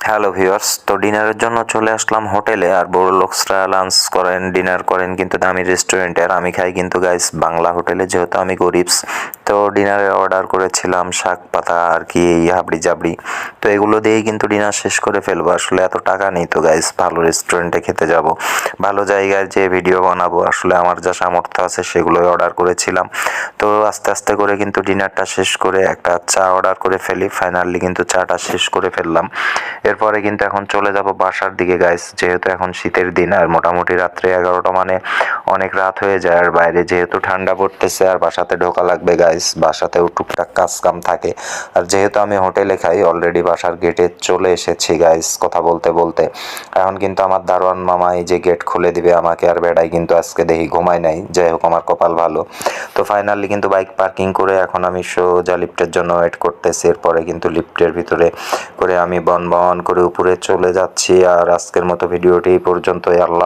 Hello viewers, তো ডিনারের জন্য চলে আসলাম হোটেলে। আর বড় লোকসরা লাঞ্চ করেন, ডিনার করেন কিন্তু দামি রেস্টুরেন্টে, আর আমি খাই কিন্তু গাইস বাংলা হোটেলে, যেহেতু আমি গরিবস। তো ডিনারে অর্ডার করেছিলাম শাক পাতা আর কি এই হাবড়ি জাবড়ি। তো এগুলো দিয়েই কিন্তু ডিনার শেষ করে ফেলবো। আসলে এত টাকা নেই তো গাইস ভালো রেস্টুরেন্টে খেতে যাব, ভালো জায়গায় যে ভিডিও বানাবো। আসলে আমার যা সামর্থ্য আছে সেগুলোই অর্ডার করেছিলাম। তো আস্তে আস্তে করে কিন্তু ডিনারটা শেষ করে একটা চা অর্ডার করে ফেলি। ফাইনালি কিন্তু চাটা শেষ করে ফেললাম। এরপরে কিন্তু এখন চলে যাব বাসার দিকে গাইস, যেহেতু এখন শীতের দিন আর মোটামুটি রাত্রে 11টা মানে অনেক রাত হয়ে যায়। আর বাইরে যেহেতু ঠান্ডা পড়তেছে আর বাসাতে ঢোকা লাগবে গাইস, বাসাতেও টুকটাক কাজ কাম থাকে। আর যেহেতু আমি হোটেলে খাই, অলরেডি বাসার গেটে চলে এসেছি গাইস কথা বলতে বলতে। এখন কিন্তু আমার দারোয়ান মামা এই যে গেট খুলে দিবে আমাকে, আর বেড়াই কিন্তু আজকে দেখি ঘুমাই নাই। যাই হোক, আমার কপাল ভালো। তো ফাইনালি কিন্তু বাইক পার্কিং করে এখন আমি সোজা লিফটের জন্য ওয়েট করতেছি। এরপরে কিন্তু লিফটের ভিতরে করে আমি বন বন করে উপরে চলে যাচ্ছি। আর আজকের মতো ভিডিওটি এই পর্যন্তই। আল্লাহ।